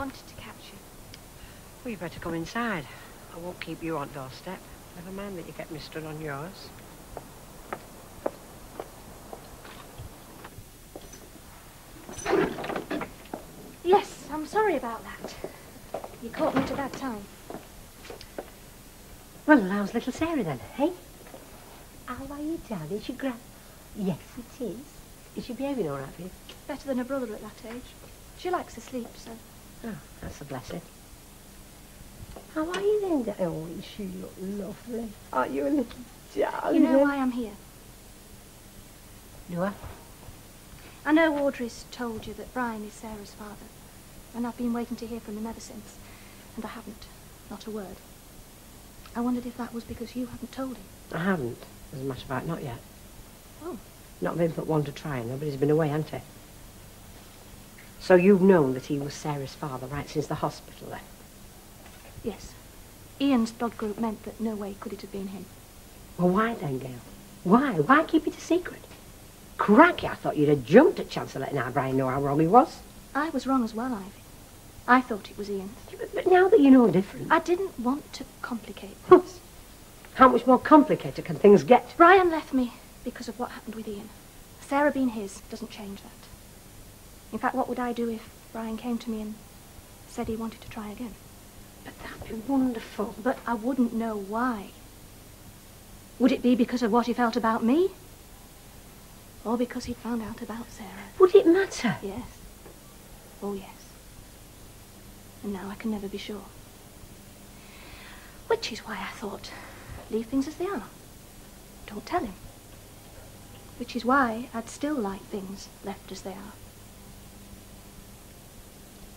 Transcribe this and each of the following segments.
wanted to catch you. Well, you better come inside. I won't keep you on doorstep. Never mind that you get me stood on yours. Yes, I'm sorry about that. You caught me at a bad time. Well, how's little Sarah then, hey? How are you, darling? Is she Yes, it is. Is she behaving all right for you? Better than her brother at that age. She likes to sleep, so... Oh, that's a blessing. How are you then? Oh, she look lovely. Aren't you a little darling? You know why I'm here? Do I? I know Audrey's told you that Brian is Sarah's father, and I've been waiting to hear from him ever since, and I haven't. Not a word. I wondered if that was because you hadn't told him. I haven't. As a matter of fact, not yet. Oh. Not been but one to try, nobody's been away, hasn't he? So you've known that he was Sarah's father right since the hospital then? Yes. Ian's blood group meant that no way could it have been him. Well, why then, Gail? Why? Why keep it a secret? Cracky, I thought you'd have jumped at chance of letting our Brian know how wrong he was. I was wrong as well, Ivy. I thought it was Ian. But now that you know different... I didn't want to complicate things. How much more complicated can things get? Brian left me because of what happened with Ian. Sarah being his doesn't change that. In fact, what would I do if Brian came to me and said he wanted to try again? But that'd be wonderful. But I wouldn't know why. Would it be because of what he felt about me? Or because he'd found out about Sarah? Would it matter? Yes. Oh, yes. And now I can never be sure. Which is why I thought, leave things as they are. Don't tell him. Which is why I'd still like things left as they are.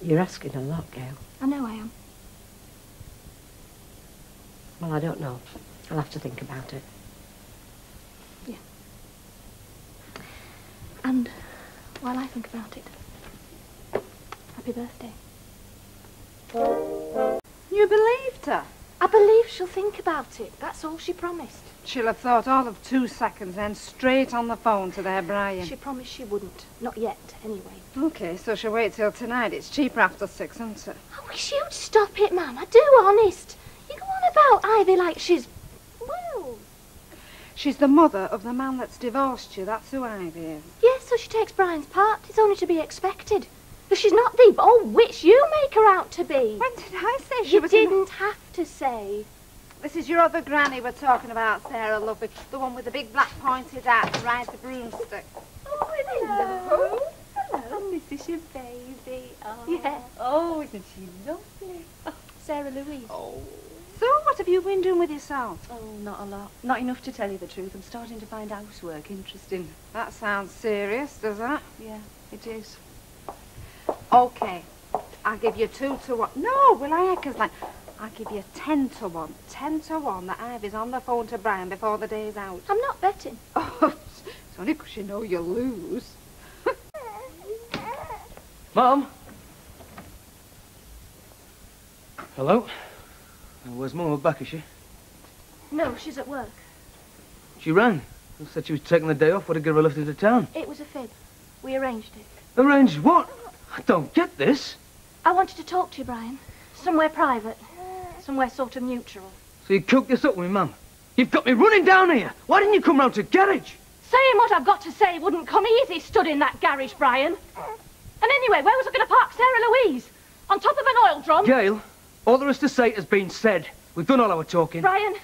You're asking a lot, Gail. I know I am. Well, I don't know. I'll have to think about it. Yeah. And while I think about it, happy birthday. You believed her? I believe she'll think about it. That's all she promised. She'll have thought all of 2 seconds, then straight on the phone to their Brian. She promised she wouldn't. Not yet, anyway. OK, so she'll wait till tonight. It's cheaper after 6, isn't it? I wish you'd stop it, Mum. I do, honest. You go on about Ivy like she's... well... She's the mother of the man that's divorced you. That's who Ivy is. Yes, so she takes Brian's part. It's only to be expected. But she's not the old witch you make her out to be. When did I say she was... You didn't have to say. This is your other granny we're talking about, Sarah, lovely. The one with the big black pointed hat and rides the broomstick. Oh, hello. Hello. Oh, this is your baby. Oh. Yeah. Oh, isn't she lovely? Oh. Sarah Louise. Oh. So, what have you been doing with yourself? Oh, not a lot. Not enough to tell you the truth. I'm starting to find housework interesting. That sounds serious, does that? Yeah, it is. OK. I'll give you 2 to 1. No, will I? Because, like, I'll give you 10 to 1. 10 to 1 that Ivy's on the phone to Brian before the day's out. I'm not betting. Oh, it's only because you know you'll lose. Mum? Hello? Where's Mum? Back, is she? No, she's at work. She rang. Said she was taking the day off. Would have given her a lift into town. It was a fib. We arranged it. Arranged what? I don't get this. I wanted to talk to you, Brian. Somewhere private. Somewhere sort of neutral. So you cooked this up with me, Mum? You've got me running down here. Why didn't you come round to the garage? Saying what I've got to say wouldn't come easy stood in that garage, Brian. And anyway, where was I going to park Sarah Louise? On top of an oil drum? Gail, all there is to say has been said. We've done all our talking. Brian,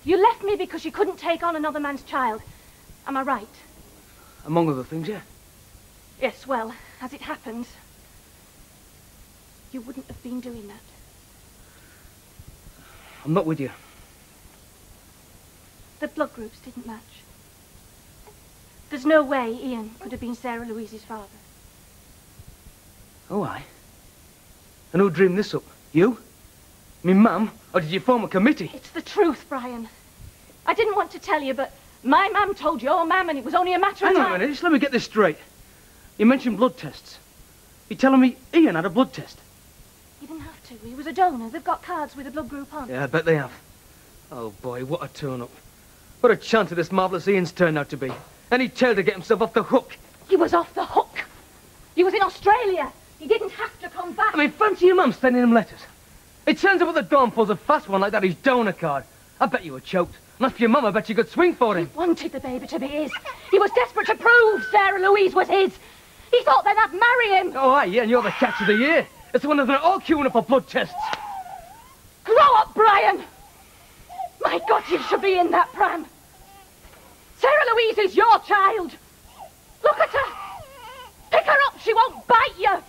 you left me because you couldn't take on another man's child. Am I right? Among other things, yeah. Yes, well, as it happens, you wouldn't have been doing that. I'm not with you. The blood groups didn't match. There's no way Ian could have been Sarah Louise's father. Oh, aye. And who dreamed this up? You? Me mum? Or did you form a committee? It's the truth, Brian. I didn't want to tell you, but my mum told your mum, and it was only a matter of time. Hang on a minute, just let me get this straight. You mentioned blood tests. You're telling me Ian had a blood test? He didn't have to. He was a donor. They've got cards with a blood group on. Yeah, I bet they have. Oh, boy, what a turn-up. What a chance of this marvellous Ian's turned out to be. Any tale to get himself off the hook. He was off the hook. He was in Australia. He didn't have to come. come back. I mean, fancy your mum sending him letters. It turns up at the door and pulls a fast one like that his donor card. I bet you were choked. And as for your mum, I bet you could swing for him. He wanted the baby to be his. He was desperate to prove Sarah Louise was his. He thought then I'd marry him. Oh, aye, yeah, and you're the catch of the year. It's the one that's all queuing up for blood tests. Grow up, Brian. My God, you should be in that pram. Sarah Louise is your child. Look at her. Pick her up, she won't bite you.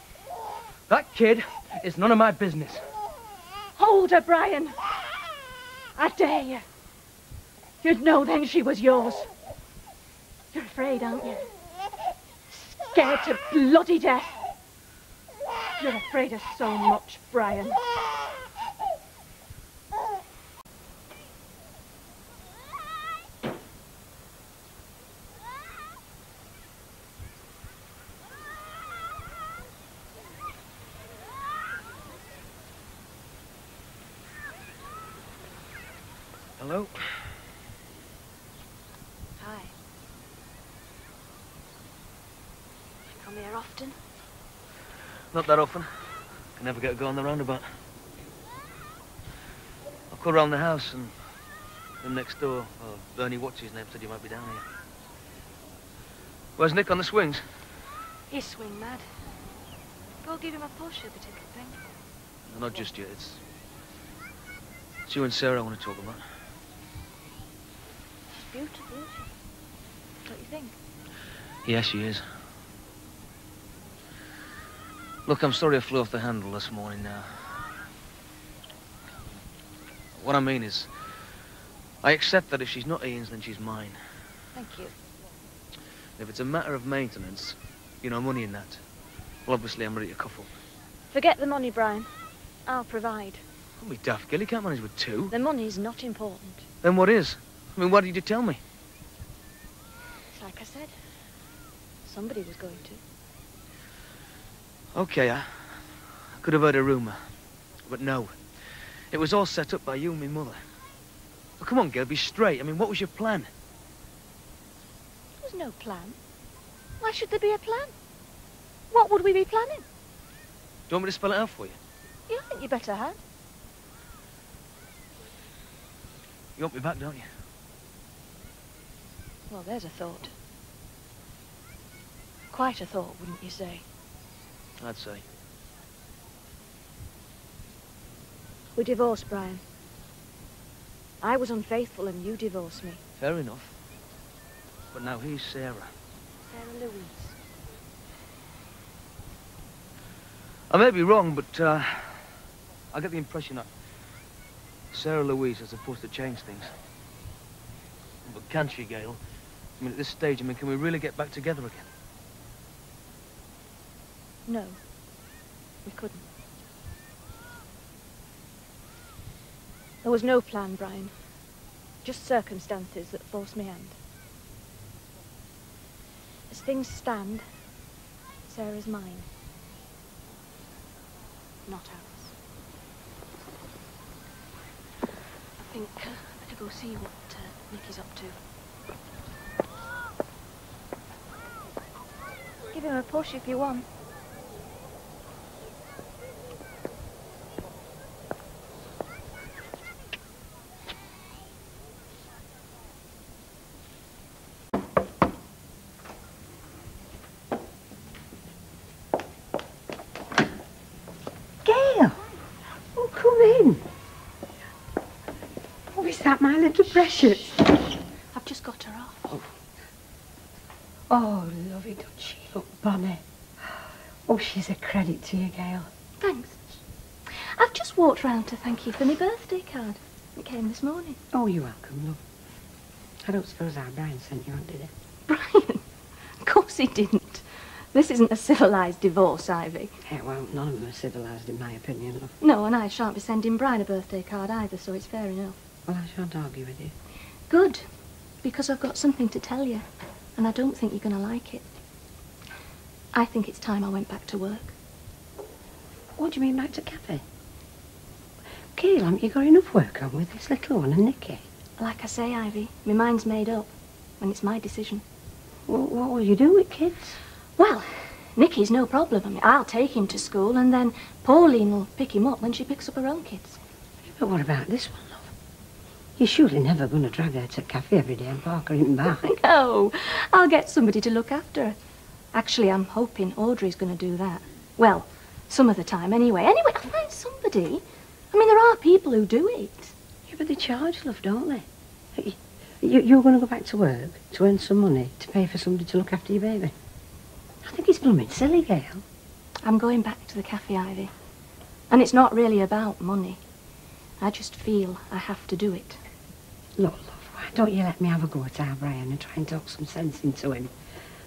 That kid is none of my business. Hold her, Brian. I dare you. You'd know then she was yours. You're afraid, aren't you? Scared to bloody death. You're afraid of so much, Brian. Hello? Hi. You come here often? Not that often. Can never get a go on the roundabout. I'll call round the house and them next door, Bernie, what's his name, said you might be down here. Where's Nick on the swings? He's swing mad. Go give him a push, he'll be tickled thing. No, not just yet. It's you and Sarah I want to talk about. She's beautiful, isn't she? Don't you think? Yeah, she is. Look, I'm sorry I flew off the handle this morning now. What I mean is, I accept that if she's not Ian's, then she's mine. Thank you. If it's a matter of maintenance, you know, money and that, well, obviously I'm ready to cuff up. Forget the money, Brian. I'll provide. Don't be daft, girl. You can't manage with two. The money's not important. Then what is? I mean, why did you tell me? It's like I said. Somebody was going to. Okay, I could have heard a rumour. But no. It was all set up by you and me mother. Well, come on, girl, be straight. I mean, what was your plan? There was no plan. Why should there be a plan? What would we be planning? Do you want me to spell it out for you? Yeah, I think you better have. You want me back, don't you? Well, there's a thought. Quite a thought, wouldn't you say? I'd say. We divorced, Brian. I was unfaithful and you divorced me. Fair enough. But now he's Sarah. Sarah Louise. I may be wrong, but I get the impression that Sarah Louise is supposed to change things. But can she, Gail? I mean, at this stage, can we really get back together again? No, we couldn't. There was no plan, Brian. Just circumstances that forced me hand. As things stand, Sarah's mine. Not ours. I think I better go see what Nicky's up to. Give him a push if you want. Gail! Oh, come in. Oh, is that my little precious? I've just got her off. Oh, lovely, don't she look bonny? Oh, she's a credit to you, Gail. Thanks. I've just walked round to thank you for my birthday card. It came this morning. Oh, you're welcome, love. I don't suppose our Brian sent you on, did he? Brian? Of course he didn't. This isn't a civilised divorce, Ivy. Yeah, well, none of them are civilised, in my opinion, love. No, and I shan't be sending Brian a birthday card either, so it's fair enough. Well, I shan't argue with you. Good, because I've got something to tell you, and I don't think you're going to like it. I think it's time I went back to work. What do you mean back to cafe? Gail, haven't you got enough work on with this little one and Nicky? Like I say, Ivy, my mind's made up, and it's my decision. Well, what will you do with kids? Well, Nicky's no problem. I mean, I'll take him to school and then Pauline will pick him up when she picks up her own kids. But what about this one, love? You're surely never going to drag her to the cafe every day and park her in the back. No, I'll get somebody to look after her. Actually, I'm hoping Audrey's going to do that. Well, some of the time anyway. Anyway, I'll find somebody. I mean, there are people who do it. Yeah, but they charge, love, don't they? You're going to go back to work to earn some money to pay for somebody to look after your baby? I think it's blooming silly, Gail. I'm going back to the cafe, Ivy. And it's not really about money. I just feel I have to do it. Look, love, why don't you let me have a go at our Brian and try and talk some sense into him?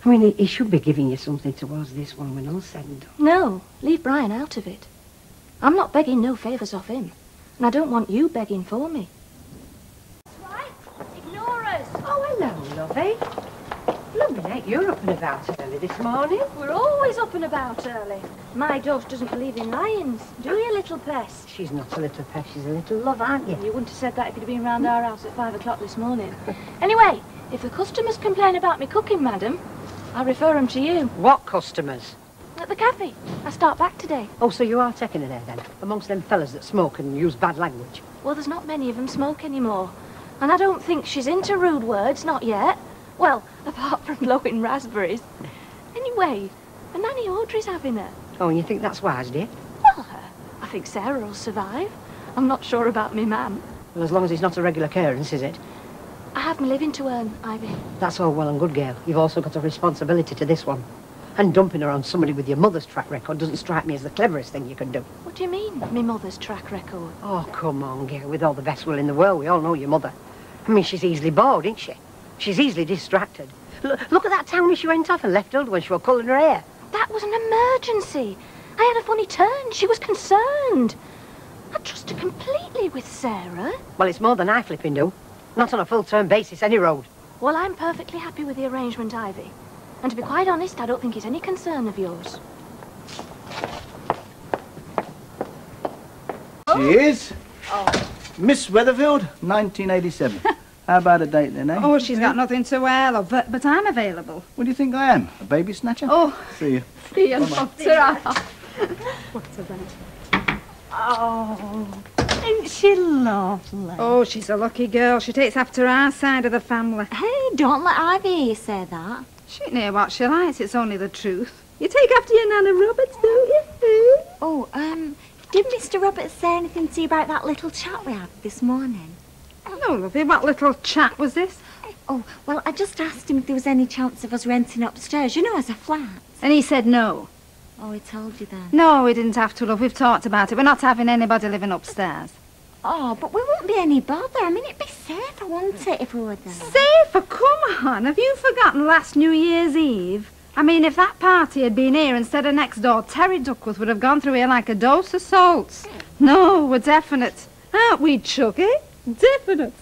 I mean, he should be giving you something towards this one when all's said and done. No, leave Brian out of it. I'm not begging no favours off him. And I don't want you begging for me. That's right. Ignore us. Oh, hello, lovey. Blooming heck, you're up and about early this morning. We're always up and about early. My dog doesn't believe in lions, do you, little pest? She's not a little pest, she's a little love, aren't you? You wouldn't have said that if you'd been round our house at 5 o'clock this morning. Anyway, if the customers complain about me cooking, madam, I refer them to you. What customers? At the cafe. I start back today. Oh, so you are taking her there, then? Amongst them fellas that smoke and use bad language? Well, there's not many of them smoke anymore. And I don't think she's into rude words, not yet. Well, apart from blowing raspberries. Anyway, a nanny Audrey's having her. Oh, and you think that's wise, dear? Well, I think Sarah will survive. I'm not sure about me man. Well, as long as he's not a regular occurrence, is it? I have my living to earn, Ivy. That's all well and good, Gail. You've also got a responsibility to this one. And dumping her on somebody with your mother's track record doesn't strike me as the cleverest thing you can do. What do you mean, me mother's track record? Oh, come on, Gail. With all the best will in the world, we all know your mother. I mean, she's easily bored, isn't she? She's easily distracted. Look at that town where she went off and left Hilda when she was colouring her hair. That was an emergency. I had a funny turn. She was concerned. I trusted completely with Sarah. Well, it's more than I flipping do. Not on a full-term basis, any road. Well, I'm perfectly happy with the arrangement, Ivy. And to be quite honest, I don't think it's any concern of yours. She is. Oh. Miss Weatherfield, 1987. How about a date then, eh? Oh, she's got nothing to wear, love, but I'm available. What do you think I am? A baby snatcher? Oh. See you. See you later. What's about? Oh, isn't she lovely? Oh, she's a lucky girl. She takes after our side of the family. Hey, don't let Ivy hear you say that. She know what she likes. It's only the truth. You take after your Nana Roberts, don't you? Oh, did Mr. Roberts say anything to you about that little chat we had this morning? No, lovey, what little chat was this? Oh, well, I just asked him if there was any chance of us renting upstairs, you know, as a flat. And he said no. Oh, he told you then? No, we didn't have to, love. We've talked about it. We're not having anybody living upstairs. Oh, but we won't be any bother. I mean, it'd be safer, wouldn't it, if we were there? Safer? Come on. Have you forgotten last New Year's Eve? I mean, if that party had been here instead of next door, Terry Duckworth would have gone through here like a dose of salts. No, we're definite. Aren't we, Chucky? Definite.